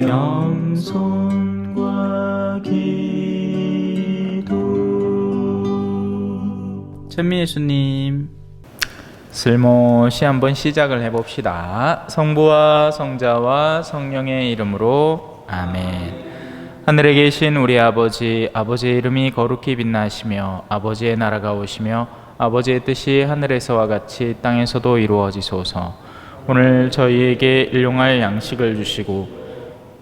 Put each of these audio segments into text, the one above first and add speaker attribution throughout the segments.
Speaker 1: 겸손과 기도.
Speaker 2: 천미예수님, 슬모시 한번 시작을 해봅시다. 성부와 성자와 성령의 이름으로 아멘. 하늘에 계신 우리 아버지, 아버지의 이름이 거룩히 빛나시며 아버지의 나라가 오시며 아버지의 뜻이 하늘에서와 같이 땅에서도 이루어지소서. 오늘 저희에게 일용할 양식을 주시고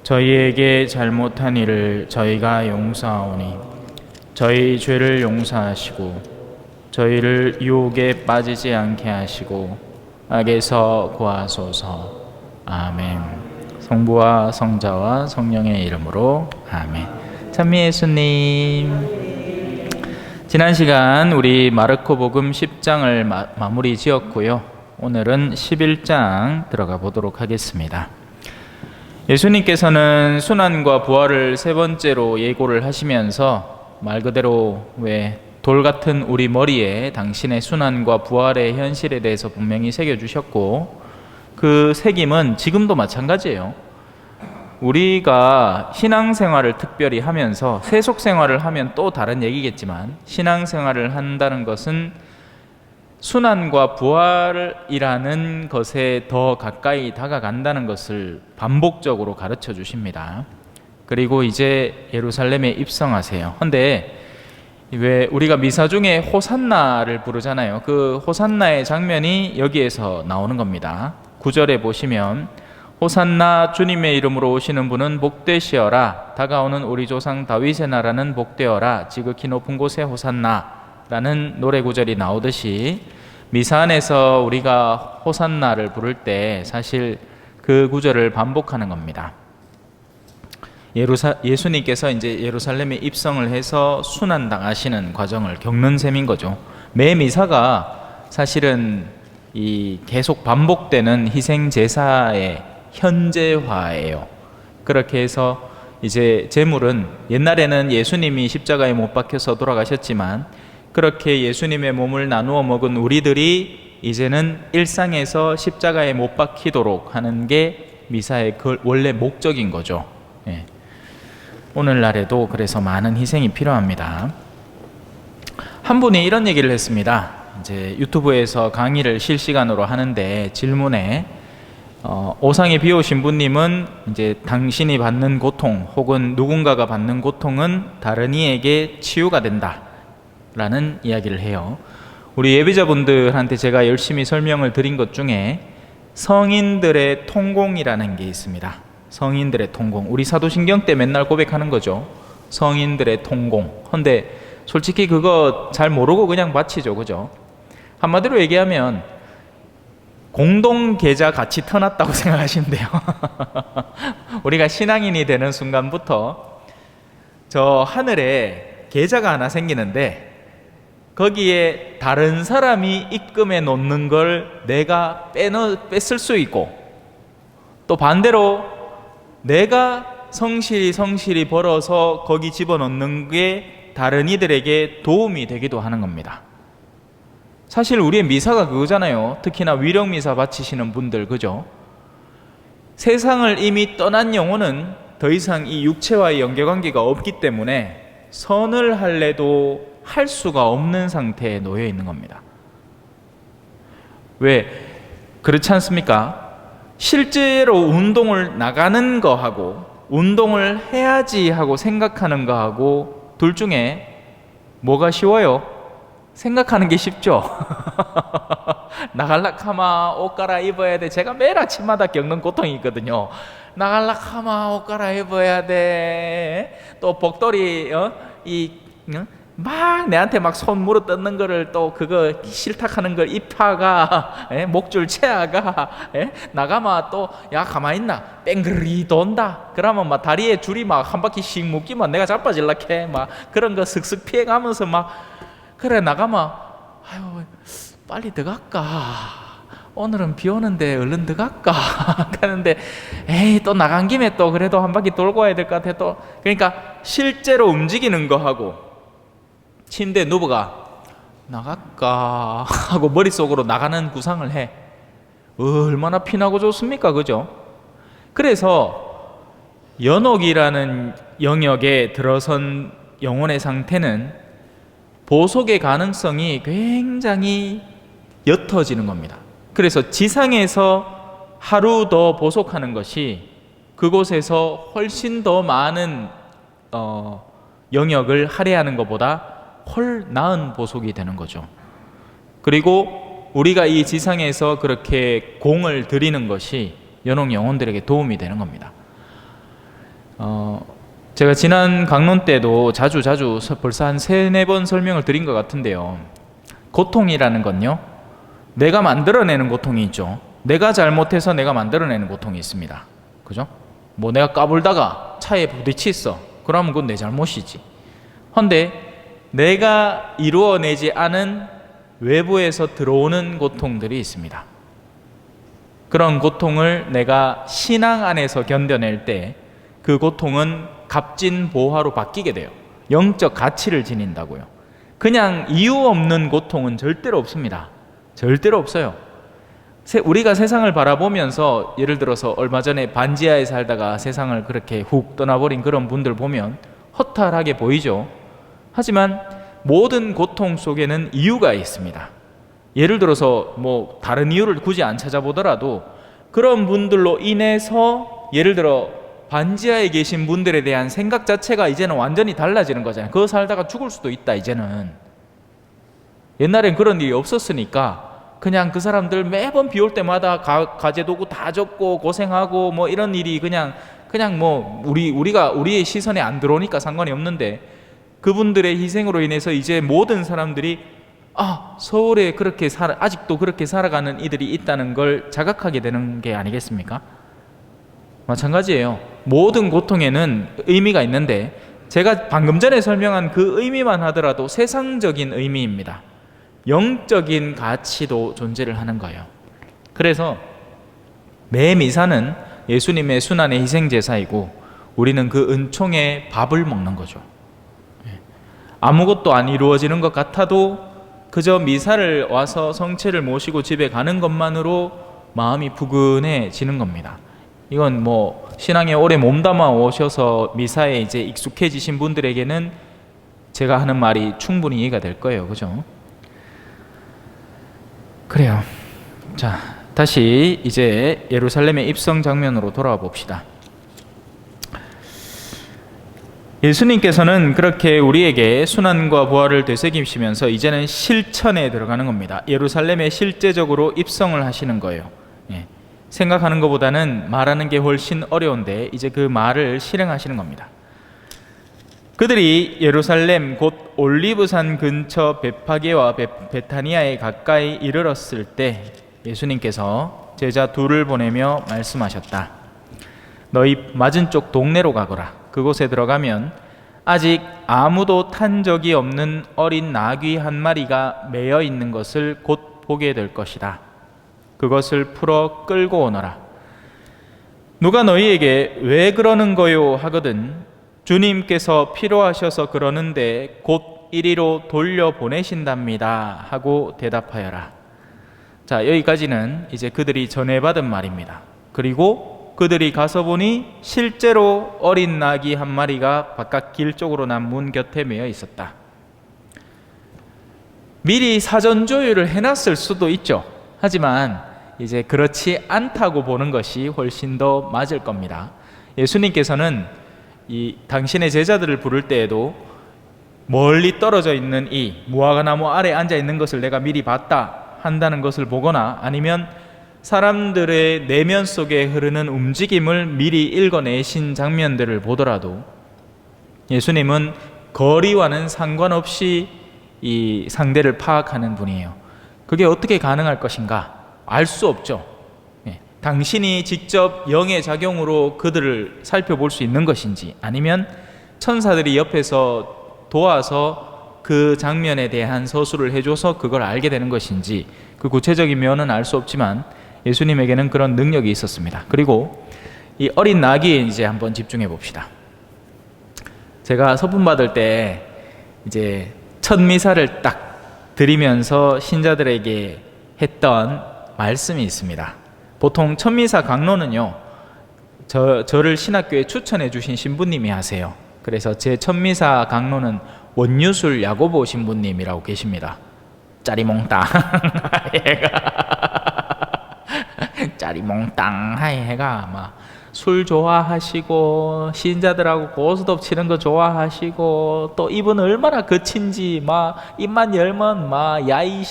Speaker 2: 저희에게 잘못한 일을 저희가 용서하오니 저희 죄를 용서하시고 저희를 유혹에 빠지지 않게 하시고 악에서 구하소서. 아멘. 성부와 성자와 성령의 이름으로 아멘. 찬미 예수님, 지난 시간 우리 마르코 복음 10장을 마무리 지었고요. 오늘은 11장 들어가 보도록 하겠습니다. 예수님께서는 순환과 부활을 세 번째로 예고를 하시면서 말 그대로 돌 같은 우리 머리에 당신의 순환과 부활의 현실에 대해서 분명히 새겨주셨고, 그 새김은 지금도 마찬가지예요. 우리가 신앙생활을 특별히 하면서 세속생활을 하면 또 다른 얘기겠지만, 신앙생활을 한다는 것은 순환과 부활이라는 것에 더 가까이 다가간다는 것을 반복적으로 가르쳐 주십니다. 그리고 이제 예루살렘에 입성하세요. 근데 왜 우리가 미사 중에 호산나를 부르잖아요. 그 호산나의 장면이 여기에서 나오는 겁니다. 9절에 보시면 호산나, 주님의 이름으로 오시는 분은 복되시어라, 다가오는 우리 조상 다윗의 나라는 복되어라, 지극히 높은 곳에 호산나 라는 노래 구절이 나오듯이 미사 안에서 우리가 호산나를 부를 때 사실 그 구절을 반복하는 겁니다. 예수님께서 이제 예루살렘에 입성을 해서 순환당하시는 과정을 겪는 셈인 거죠. 매 미사가 사실은 이 계속 반복되는 희생 제사의 현재화예요. 그렇게 해서 이제 제물은, 옛날에는 예수님이 십자가에 못 박혀서 돌아가셨지만 그렇게 예수님의 몸을 나누어 먹은 우리들이 이제는 일상에서 십자가에 못 박히도록 하는 게 미사의 원래 목적인 거죠. 예. 오늘날에도 그래서 많은 희생이 필요합니다. 한 분이 이런 얘기를 했습니다. 이제 유튜브에서 강의를 실시간으로 하는데 질문에 오상에 비오신 분님은 이제 당신이 받는 고통 혹은 누군가가 받는 고통은 다른 이에게 치유가 된다 라는 이야기를 해요. 우리 예비자분들한테 제가 열심히 설명을 드린 것 중에 성인들의 통공이라는 게 있습니다. 성인들의 통공, 우리 사도신경 때 맨날 고백하는 거죠. 성인들의 통공. 근데 솔직히 그거 잘 모르고 그냥 바치죠, 그죠? 한마디로 얘기하면 공동 계좌 같이 터놨다고 생각하시면 돼요. 우리가 신앙인이 되는 순간부터 저 하늘에 계좌가 하나 생기는데 거기에 다른 사람이 입금해 놓는 걸 내가 뺐을 수 있고, 또 반대로 내가 성실히 벌어서 거기 집어넣는 게 다른 이들에게 도움이 되기도 하는 겁니다. 사실 우리의 미사가 그거잖아요. 특히나 위령미사 바치시는 분들, 그죠? 세상을 이미 떠난 영혼은 더 이상 이 육체와의 연계관계가 없기 때문에 선을 할래도 할 수가 없는 상태에 놓여 있는 겁니다. 왜 그렇지 않습니까? 실제로 운동을 나가는 거하고 운동을 해야지 하고 생각하는 거하고 둘 중에 뭐가 쉬워요? 생각하는 게 쉽죠. 나갈락 하마 옷 갈아입어야 돼. 제가 매일 아침마다 겪는 고통이 있거든요. 나갈락 하마 옷 갈아입어야 돼. 또 복돌이 막 내한테 막 손 물어 뜯는 거를 또 그거 싫다하는 걸 입하가 목줄 채아가 나가마 또 야 가만히 있나 뺑그리 돈다 그러면 막 다리에 줄이 막 한 바퀴씩 묶이면 내가 자빠질라 캐 막 그런 거 슥슥 피해가면서 막 그래 나가마 아유 빨리 들어갈까 오늘은 비 오는데 얼른 들어갈까 하는데 에이 또 나간 김에 또 그래도 한 바퀴 돌고 와야 될 것 같아 또 그러니까 실제로 움직이는 거 하고 침대에 누워가 나갈까 하고 머릿속으로 나가는 구상을 해. 얼마나 피나고 좋습니까? 그죠? 그래서 연옥이라는 영역에 들어선 영혼의 상태는 보속의 가능성이 굉장히 옅어지는 겁니다. 그래서 지상에서 하루 더 보속하는 것이 그곳에서 훨씬 더 많은 영역을 할애하는 것보다 훨 나은 보속이 되는 거죠. 그리고 우리가 이 지상에서 그렇게 공을 들이는 것이 연옥 영혼들에게 도움이 되는 겁니다. 제가 지난 강론 때도 자주 벌써 한 3-4번 설명을 드린 것 같은데요. 고통이라는 건요, 내가 만들어내는 고통이 있죠. 내가 잘못해서 내가 만들어내는 고통이 있습니다. 그죠? 뭐 내가 까불다가 차에 부딪혔어. 그러면 그건 내 잘못이지. 그런데 내가 이루어내지 않은 외부에서 들어오는 고통들이 있습니다. 그런 고통을 내가 신앙 안에서 견뎌낼 때 그 고통은 값진 보화로 바뀌게 돼요. 영적 가치를 지닌다고요. 그냥 이유 없는 고통은 절대로 없습니다. 절대로 없어요. 우리가 세상을 바라보면서 예를 들어서 얼마 전에 반지하에 살다가 세상을 그렇게 훅 떠나버린 그런 분들 보면 허탈하게 보이죠. 하지만 모든 고통 속에는 이유가 있습니다. 예를 들어서 뭐 다른 이유를 굳이 안 찾아보더라도 그런 분들로 인해서 예를 들어 반지하에 계신 분들에 대한 생각 자체가 이제는 완전히 달라지는 거잖아요. 그거 살다가 죽을 수도 있다 이제는. 옛날엔 그런 일이 없었으니까 그냥 그 사람들 매번 비 올 때마다 가재 도구 다 젖고 고생하고 뭐 이런 일이 그냥 뭐 우리의 시선에 안 들어오니까 상관이 없는데, 그분들의 희생으로 인해서 이제 모든 사람들이 서울에 그렇게 아직도 그렇게 살아가는 이들이 있다는 걸 자각하게 되는 게 아니겠습니까? 마찬가지예요. 모든 고통에는 의미가 있는데 제가 방금 전에 설명한 그 의미만 하더라도 세상적인 의미입니다. 영적인 가치도 존재를 하는 거예요. 그래서 매 미사는 예수님의 순환의 희생제사이고 우리는 그 은총의 밥을 먹는 거죠. 아무것도 안 이루어지는 것 같아도 그저 미사를 와서 성체를 모시고 집에 가는 것만으로 마음이 부근해지는 겁니다. 이건 뭐 신앙에 오래 몸담아 오셔서 미사에 이제 익숙해지신 분들에게는 제가 하는 말이 충분히 이해가 될 거예요. 그죠? 그래요. 자, 다시 이제 예루살렘의 입성 장면으로 돌아와 봅시다. 예수님께서는 그렇게 우리에게 순환과 부활을 되새기시면서 이제는 실천에 들어가는 겁니다. 예루살렘에 실제적으로 입성을 하시는 거예요. 생각하는 것보다는 말하는 게 훨씬 어려운데 이제 그 말을 실행하시는 겁니다. 그들이 예루살렘 곧 올리브산 근처 베파게와 베타니아에 가까이 이르렀을 때 예수님께서 제자 둘을 보내며 말씀하셨다. 너희 맞은쪽 동네로 가거라. 그곳에 들어가면 아직 아무도 탄 적이 없는 어린 나귀 한 마리가 매여 있는 것을 곧 보게 될 것이다. 그것을 풀어 끌고 오너라. 누가 너희에게 왜 그러는 거요 하거든 주님께서 필요하셔서 그러는데 곧 이리로 돌려보내신답니다 하고 대답하여라. 자, 여기까지는 이제 그들이 전해받은 말입니다. 그리고 그들이 가서 보니 실제로 어린 나귀 한 마리가 바깥 길 쪽으로 난 문 곁에 매여 있었다. 미리 사전 조율을 해놨을 수도 있죠. 하지만 이제 그렇지 않다고 보는 것이 훨씬 더 맞을 겁니다. 예수님께서는 이 당신의 제자들을 부를 때에도 멀리 떨어져 있는 이 무화과나무 아래 앉아 있는 것을 내가 미리 봤다 한다는 것을 보거나 아니면 사람들의 내면 속에 흐르는 움직임을 미리 읽어내신 장면들을 보더라도 예수님은 거리와는 상관없이 이 상대를 파악하는 분이에요. 그게 어떻게 가능할 것인가? 알 수 없죠. 당신이 직접 영의 작용으로 그들을 살펴볼 수 있는 것인지 아니면 천사들이 옆에서 도와서 그 장면에 대한 서술을 해줘서 그걸 알게 되는 것인지 그 구체적인 면은 알 수 없지만 예수님에게는 그런 능력이 있었습니다. 그리고 이 어린 나귀에 이제 한번 집중해 봅시다. 제가 서분 받을 때 이제 첫 미사를 딱 드리면서 신자들에게 했던 말씀이 있습니다. 보통 첫 미사 강론은요, 저를 신학교에 추천해 주신 신부님이 하세요. 그래서 제 천미사 강로는 원유술 야고보 신부님이라고 계십니다. 짜리몽땅 짜리몽땅 해가 막 술 좋아하시고 신자들하고 고스톱 치는 거 좋아하시고 또 이분 얼마나 거친지 막 입만 열면 막 야이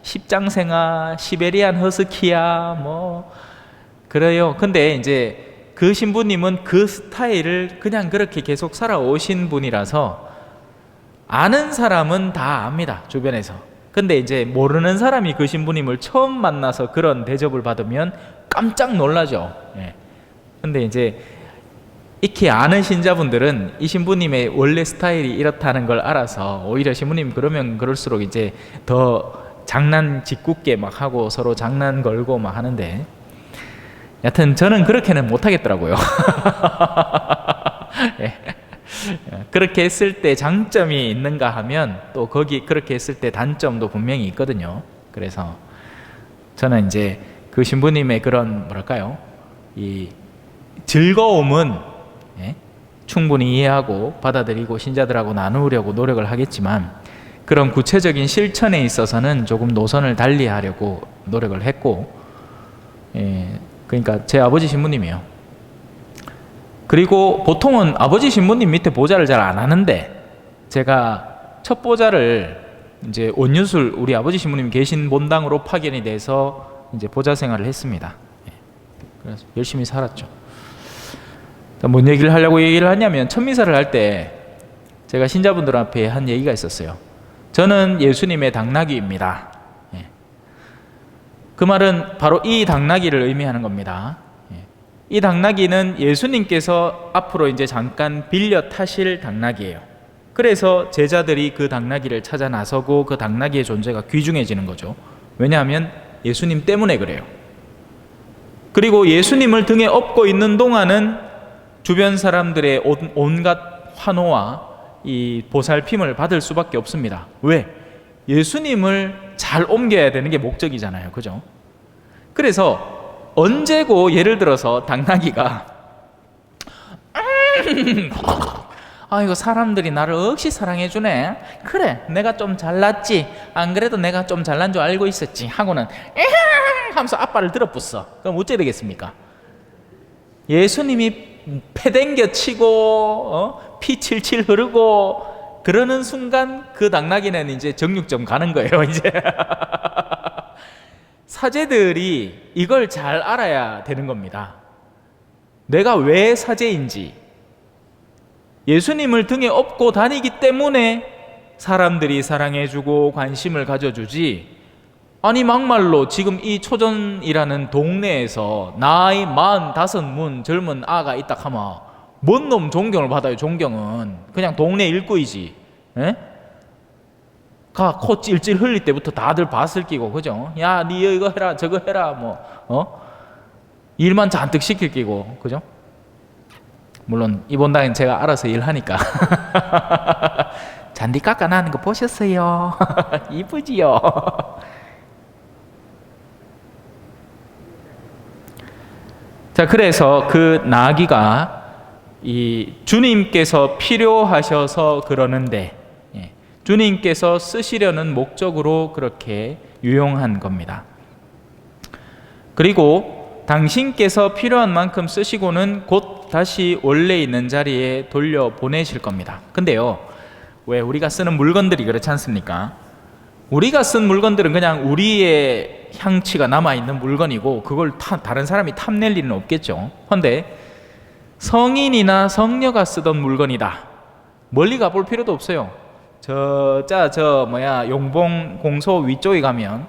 Speaker 2: 십장생아 시베리안 허스키야 뭐 그래요. 근데 이제 그 신부님은 그 스타일을 그냥 그렇게 계속 살아오신 분이라서 아는 사람은 다 압니다, 주변에서. 근데 이제 모르는 사람이 그 신부님을 처음 만나서 그런 대접을 받으면 깜짝 놀라죠. 예. 근데 이제 익히 아는 신자분들은 이 신부님의 원래 스타일이 이렇다는 걸 알아서 오히려 신부님 그러면 그럴수록 이제 더 장난 짓궂게 막 하고 서로 장난 걸고 막 하는데, 여튼 저는 그렇게는 못 하겠더라고요. 예. 그렇게 했을 때 장점이 있는가 하면 또 거기 그렇게 했을 때 단점도 분명히 있거든요. 그래서 저는 이제 그 신부님의 그런 뭐랄까요, 이 즐거움은 충분히 이해하고 받아들이고 신자들하고 나누려고 노력을 하겠지만 그런 구체적인 실천에 있어서는 조금 노선을 달리하려고 노력을 했고, 그러니까 제 아버지 신부님이에요. 그리고 보통은 아버지 신부님 밑에 보좌를 잘 안 하는데 제가 첫 보좌를 이제 원유술 우리 아버지 신부님 계신 본당으로 파견이 돼서 이제 보좌 생활을 했습니다. 그래서 열심히 살았죠. 뭔 얘기를 하려고 얘기를 하냐면 천미사를 할 때 제가 신자분들 앞에 한 얘기가 있었어요. 저는 예수님의 당나귀입니다. 그 말은 바로 이 당나귀를 의미하는 겁니다. 이 당나귀는 예수님께서 앞으로 이제 잠깐 빌려 타실 당나귀예요. 그래서 제자들이 그 당나귀를 찾아 나서고 그 당나귀의 존재가 귀중해지는 거죠. 왜냐하면 예수님 때문에 그래요. 그리고 예수님을 등에 업고 있는 동안은 주변 사람들의 온갖 환호와 이 보살핌을 받을 수밖에 없습니다. 왜? 예수님을 잘 옮겨야 되는 게 목적이잖아요. 그죠? 그래서 언제고 예를 들어서 당나귀가 이거 사람들이 나를 억시 사랑해 주네. 그래, 내가 좀 잘났지. 안 그래도 내가 좀 잘난 줄 알고 있었지. 하고는 하면서 앞발을 들어붙어. 그럼 어째 되겠습니까? 예수님이 패댕겨 치고 피 칠칠 흐르고 그러는 순간 그 당나귀는 이제 정육점 가는 거예요. 이제 사제들이 이걸 잘 알아야 되는 겁니다. 내가 왜 사제인지, 예수님을 등에 업고 다니기 때문에 사람들이 사랑해주고 관심을 가져주지, 아니 막말로 지금 이 초전이라는 동네에서 나이 45문 젊은 아가 있다 하면 뭔 놈 존경을 받아요. 존경은 그냥 동네 일꾼이지. 가 코 찔찔 흘릴 때부터 다들 밭을 끼고, 그죠? 야, 니 이거 해라 저거 해라 일만 잔뜩 시킬 끼고, 그죠? 물론 이 본당은 제가 알아서 일하니까 잔디 깎아나는 거 보셨어요? 이쁘지요? 자, 그래서 그 나귀가 이 주님께서 필요하셔서 그러는데, 주님께서 쓰시려는 목적으로 그렇게 유용한 겁니다. 그리고 당신께서 필요한 만큼 쓰시고는 곧 다시 원래 있는 자리에 돌려 보내실 겁니다. 근데요, 왜 우리가 쓰는 물건들이 그렇지 않습니까? 우리가 쓴 물건들은 그냥 우리의 향취가 남아있는 물건이고 그걸 다른 사람이 탐낼 일은 없겠죠. 그런데 성인이나 성녀가 쓰던 물건이다. 멀리 가볼 필요도 없어요. 용봉 공소 위쪽에 가면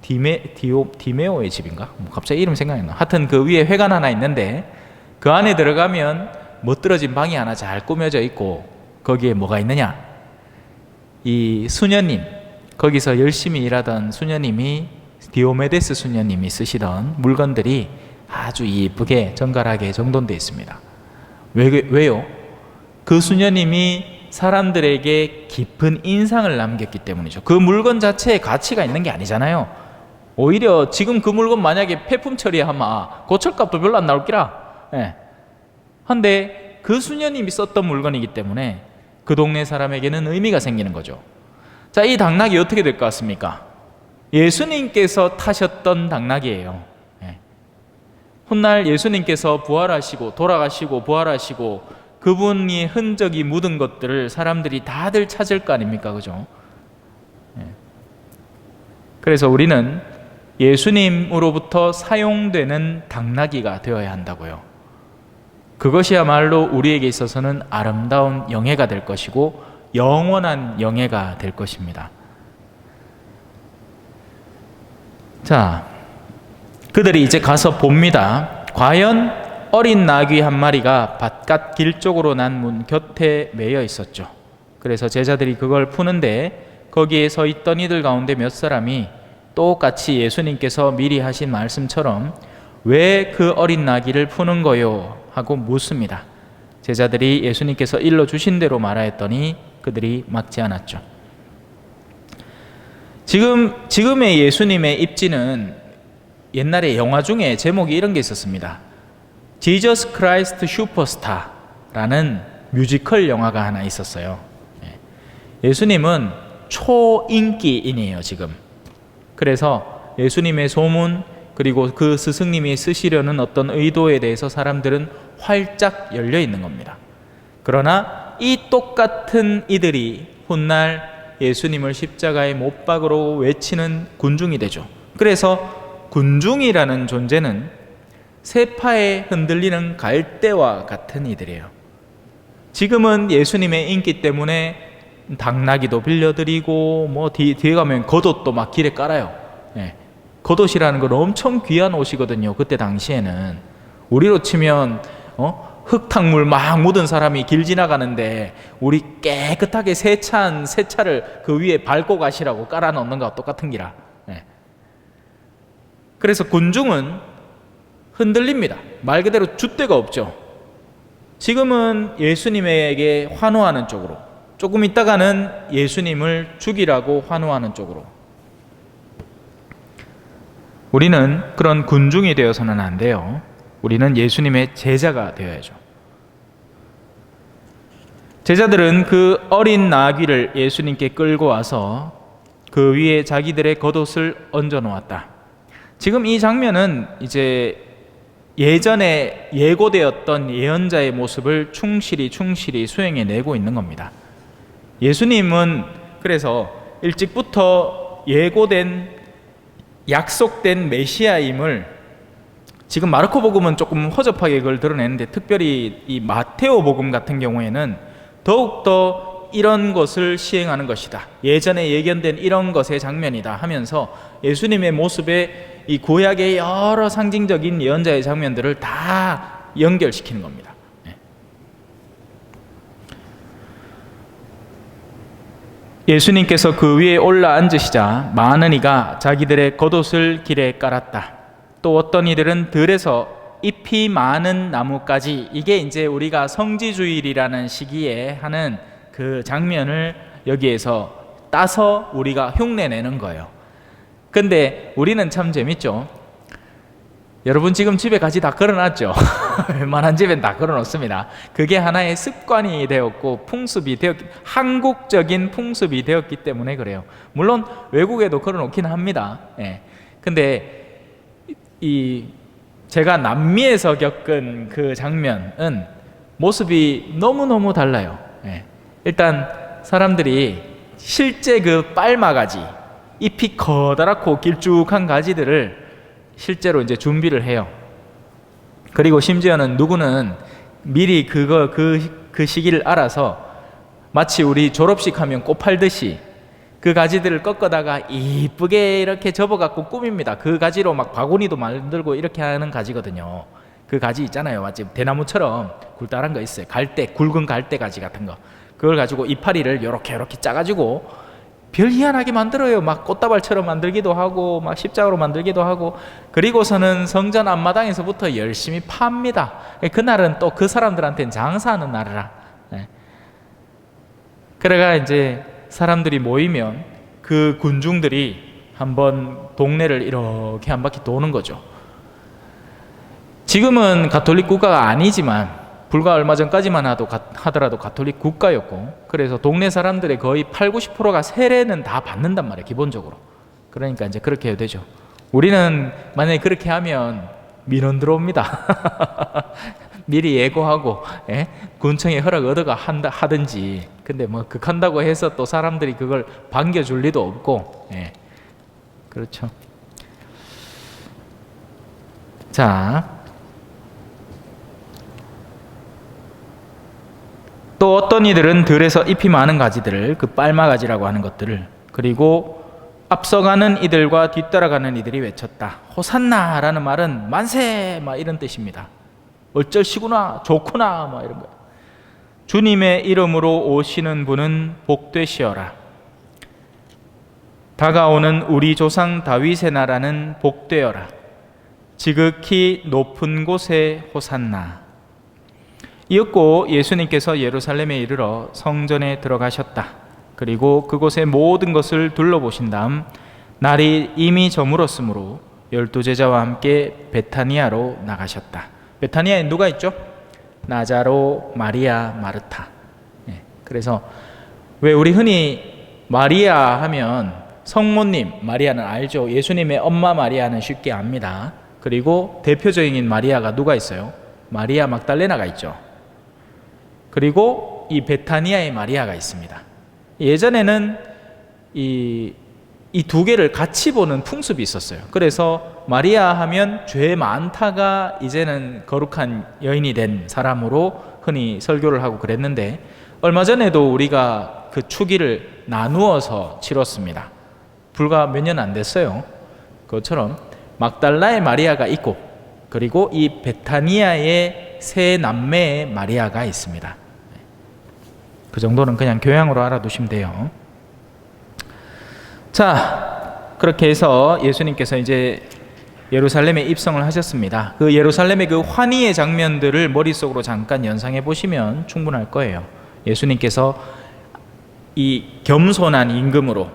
Speaker 2: 디메오의 집인가? 갑자기 이름 생각이 안 나. 하여튼 그 위에 회관 하나 있는데 그 안에 들어가면 멋들어진 방이 하나 잘 꾸며져 있고 거기에 뭐가 있느냐? 이 수녀님, 거기서 열심히 일하던 수녀님이, 디오메데스 수녀님이 쓰시던 물건들이 아주 이쁘게 정갈하게 정돈되어 있습니다. 왜요? 그 수녀님이 사람들에게 깊은 인상을 남겼기 때문이죠. 그 물건 자체에 가치가 있는 게 아니잖아요. 오히려 지금 그 물건 만약에 폐품 처리하면 고철값도 별로 안 나올 기라. 예. 한데 그 수녀님이 썼던 물건이기 때문에 그 동네 사람에게는 의미가 생기는 거죠. 자, 이 당나귀 어떻게 될 것 같습니까? 예수님께서 타셨던 당나귀예요. 예. 훗날 예수님께서 부활하시고 돌아가시고 부활하시고 그분이 흔적이 묻은 것들을 사람들이 다들 찾을 거 아닙니까? 그죠? 예. 그래서 우리는 예수님으로부터 사용되는 당나귀가 되어야 한다고요. 그것이야말로 우리에게 있어서는 아름다운 영예가 될 것이고 영원한 영예가 될 것입니다. 자, 그들이 이제 가서 봅니다. 과연 어린 나귀 한 마리가 바깥 길 쪽으로 난 문 곁에 매여 있었죠. 그래서 제자들이 그걸 푸는데 거기에 서 있던 이들 가운데 몇 사람이 똑같이 예수님께서 미리 하신 말씀처럼 왜 그 어린 나귀를 푸는 거요? 하고 묻습니다. 제자들이 예수님께서 일러 주신 대로 말하였더니 그들이 막지 않았죠. 지금의 예수님의 입지는 옛날에 영화 중에 제목이 이런 게 있었습니다. Jesus Christ Superstar라는 뮤지컬 영화가 하나 있었어요. 예수님은 초인기인이에요, 지금. 그래서 예수님의 소문 그리고 그 스승님이 쓰시려는 어떤 의도에 대해서 사람들은 활짝 열려 있는 겁니다. 그러나 이 똑같은 이들이 훗날 예수님을 십자가에 못 박으러 외치는 군중이 되죠. 그래서 군중이라는 존재는 세파에 흔들리는 갈대와 같은 이들이에요. 지금은 예수님의 인기 때문에 당나귀도 빌려드리고 뭐 뒤에 가면 겉옷도 막 길에 깔아요. 예. 겉옷이라는 건 엄청 귀한 옷이거든요. 그때 당시에는 우리로 치면 흙탕물 막 묻은 사람이 길 지나가는데 우리 깨끗하게 세찬 세차를 그 위에 밟고 가시라고 깔아놓는 거와 똑같은 기라. 예. 그래서 군중은 흔들립니다. 말 그대로 줏대가 없죠. 지금은 예수님에게 환호하는 쪽으로, 조금 있다가는 예수님을 죽이라고 환호하는 쪽으로. 우리는 그런 군중이 되어서는 안 돼요. 우리는 예수님의 제자가 되어야죠. 제자들은 그 어린 나귀를 예수님께 끌고 와서 그 위에 자기들의 겉옷을 얹어 놓았다. 지금 이 장면은 이제 예전에 예고되었던 예언자의 모습을 충실히 수행해내고 있는 겁니다. 예수님은 그래서 일찍부터 예고된 약속된 메시아임을 지금 마르코 복음은 조금 허접하게 그걸 드러내는데 특별히 이 마테오 복음 같은 경우에는 더욱더 이런 것을 시행하는 것이다. 예전에 예견된 이런 것의 장면이다 하면서 예수님의 모습에 이 구약의 여러 상징적인 예언자의 장면들을 다 연결시키는 겁니다. 예수님께서 그 위에 올라 앉으시자 많은 이가 자기들의 겉옷을 길에 깔았다. 또 어떤 이들은 들에서 잎이 많은 나무까지, 이게 이제 우리가 성지주일이라는 시기에 하는 그 장면을 여기에서 따서 우리가 흉내내는 거예요. 근데 우리는 참 재밌죠. 여러분 지금 집에 가지 다 걸어놨죠? 웬만한 집엔 다 걸어놓습니다. 그게 하나의 습관이 되었고 풍습이 되었기, 한국적인 풍습이 되었기 때문에 그래요. 물론 외국에도 걸어놓긴 합니다. 예. 근데 제가 남미에서 겪은 그 장면은 모습이 너무너무 달라요. 예. 일단 사람들이 실제 그 빨마가지, 잎이 커다랗고 길쭉한 가지들을 실제로 이제 준비를 해요. 그리고 심지어는 누구는 미리 그 시기를 알아서 마치 우리 졸업식 하면 꽃 팔듯이 그 가지들을 꺾어다가 이쁘게 이렇게 접어갖고 꾸밉니다. 그 가지로 막 바구니도 만들고 이렇게 하는 가지거든요. 그 가지 있잖아요. 마치 대나무처럼 굴다란 거 있어요. 갈대, 굵은 갈대 가지 같은 거. 그걸 가지고 이파리를 이렇게 짜가지고 별 희한하게 만들어요. 막 꽃다발처럼 만들기도 하고 막 십자가로 만들기도 하고, 그리고서는 성전 앞마당에서부터 열심히 팝니다. 그날은 또 그 사람들한테는 장사하는 날이라. 그래가 이제 사람들이 모이면 그 군중들이 한번 동네를 이렇게 한 바퀴 도는 거죠. 지금은 가톨릭 국가가 아니지만 불과 얼마 전까지만 하더라도 가톨릭 국가였고, 그래서 동네 사람들의 거의 8, 90%가 세례는 다 받는단 말이에요, 기본적으로. 그러니까 이제 그렇게 해야 되죠. 우리는 만약에 그렇게 하면 민원 들어옵니다. 미리 예고하고, 예? 군청에 허락 얻어가 하든지. 근데 뭐 극한다고 해서 또 사람들이 그걸 반겨줄 리도 없고, 예. 그렇죠. 자, 또 어떤 이들은 들에서 잎이 많은 가지들을, 그 빨마가지라고 하는 것들을, 그리고 앞서가는 이들과 뒤따라가는 이들이 외쳤다. 호산나라는 말은 만세 막 이런 뜻입니다. 어쩔시구나, 좋구나 막 이런 거예요. 주님의 이름으로 오시는 분은 복되시어라. 다가오는 우리 조상 다윗의 나라는 복되어라. 지극히 높은 곳에 호산나. 이었고 예수님께서 예루살렘에 이르러 성전에 들어가셨다. 그리고 그곳의 모든 것을 둘러보신 다음 날이 이미 저물었으므로 12제자와 함께 베타니아로 나가셨다. 베타니아에 누가 있죠? 나자로, 마리아, 마르타. 그래서 왜 우리 흔히 마리아 하면 성모님 마리아는 알죠. 예수님의 엄마 마리아는 쉽게 압니다. 그리고 대표적인 마리아가 누가 있어요? 마리아 막달레나가 있죠. 그리고 이 베타니아의 마리아가 있습니다. 예전에는 이 두 개를 같이 보는 풍습이 있었어요. 그래서 마리아 하면 죄 많다가 이제는 거룩한 여인이 된 사람으로 흔히 설교를 하고 그랬는데, 얼마 전에도 우리가 그 추기를 나누어서 치렀습니다. 불과 몇 년 안 됐어요. 그것처럼 막달라의 마리아가 있고, 그리고 이 베타니아의 세 남매의 마리아가 있습니다. 그 정도는 그냥 교양으로 알아두시면 돼요. 자, 그렇게 해서 예수님께서 이제 예루살렘에 입성을 하셨습니다. 그 예루살렘의 그 환희의 장면들을 머릿속으로 잠깐 연상해 보시면 충분할 거예요. 예수님께서 이 겸손한 임금으로,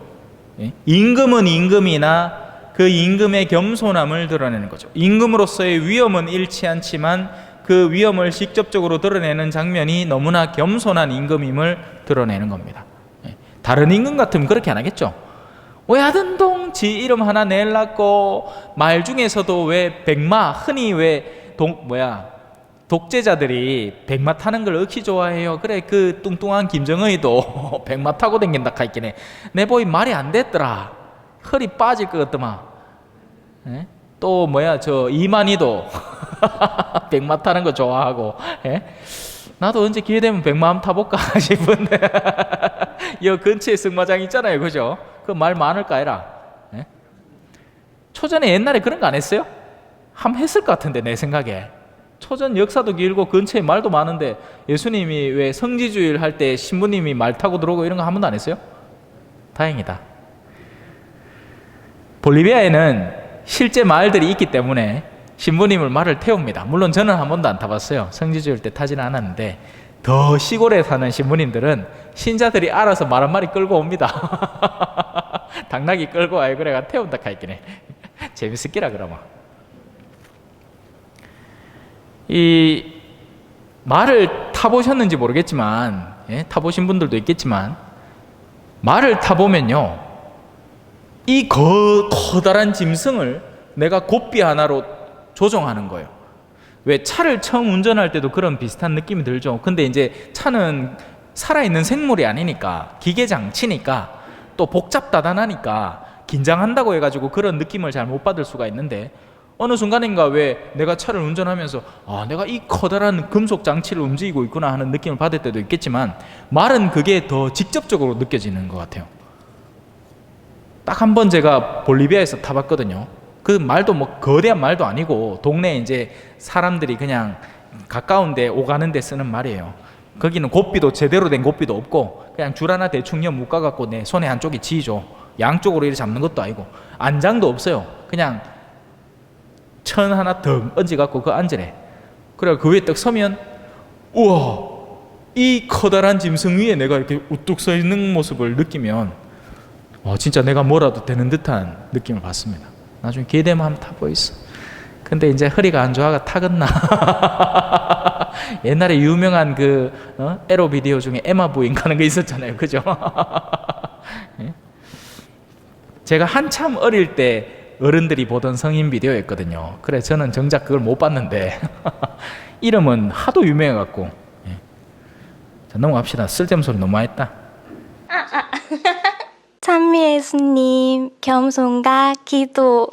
Speaker 2: 임금은 임금이나 그 임금의 겸손함을 드러내는 거죠. 임금으로서의 위엄은 잃지 않지만 그 위엄을 직접적으로 드러내는 장면이 너무나 겸손한 임금임을 드러내는 겁니다. 다른 임금 같으면 그렇게 안 하겠죠. 왜 하든동 지 이름 하나 내려고, 말 중에서도 왜 백마, 흔히 왜 독재자들이 백마 타는 걸 억히 좋아해요. 그래, 그 뚱뚱한 김정은이도 백마 타고 댕긴다 카있긴 해. 내 보이 말이 안 됐더라. 허리 빠질 것 같더만. 또 저 이만희도 백마 타는 거 좋아하고. 나도 언제 기회 되면 백마 한번 타볼까 싶은데 여 근처에 승마장 있잖아요, 그죠? 그 말 많을까 해라. 초전에 옛날에 그런 거 안 했어요? 한번 했을 것 같은데, 내 생각에. 초전 역사도 길고 근처에 말도 많은데, 예수님이 왜 성지주일 할 때 신부님이 말 타고 들어오고 이런 거 한 번도 안 했어요? 다행이다. 볼리비아에는 실제 말들이 있기 때문에 신부님을 말을 태웁니다. 물론 저는 한 번도 안 타봤어요. 성지주일 때 타지는 않았는데, 더 시골에 사는 신부님들은 신자들이 알아서 말 한 마리 끌고 옵니다. 당나귀 끌고 와요. 그래가 태운다 카있긴 해. 재밌을기라 그러면. 이 말을 타보셨는지 모르겠지만, 타보신 분들도 있겠지만, 말을 타보면요, 이 커다란 짐승을 내가 고삐 하나로 조종하는 거예요. 왜 차를 처음 운전할 때도 그런 비슷한 느낌이 들죠. 근데 이제 차는 살아있는 생물이 아니니까, 기계장치니까, 또 복잡다단하니까 긴장한다고 해가지고 그런 느낌을 잘 못 받을 수가 있는데, 어느 순간인가 왜 내가 차를 운전하면서 내가 이 커다란 금속 장치를 움직이고 있구나 하는 느낌을 받을 때도 있겠지만, 말은 그게 더 직접적으로 느껴지는 것 같아요. 딱 한 번 제가 볼리비아에서 타봤거든요. 그 말도 뭐 거대한 말도 아니고 동네에 이제 사람들이 그냥 가까운데 오가는데 쓰는 말이에요. 거기는 고삐도 제대로 된 고삐도 없고 그냥 줄 하나 대충 묶어갖고 내 손에 한쪽이 지죠. 양쪽으로 이렇게 잡는 것도 아니고 안장도 없어요. 그냥 천 하나 더 얹어갖고 그 앉으래. 그래 그 위에 딱 서면 우와, 이 커다란 짐승 위에 내가 이렇게 우뚝 서 있는 모습을 느끼면 진짜 내가 뭐라도 되는 듯한 느낌을 받습니다. 나중에 기회 되면 한번 타보이소. 근데 이제 허리가 안 좋아가 타겠나? 옛날에 유명한 그 에로 비디오 중에 에마 부인 가는 거 있었잖아요, 그죠? 예? 제가 한참 어릴 때 어른들이 보던 성인 비디오였거든요. 그래 저는 정작 그걸 못 봤는데 이름은 하도 유명해갖고. 예. 자, 넘어갑시다. 쓸데없는 소리 너무 많이 했다.
Speaker 3: 찬미 예수님 겸손과 기도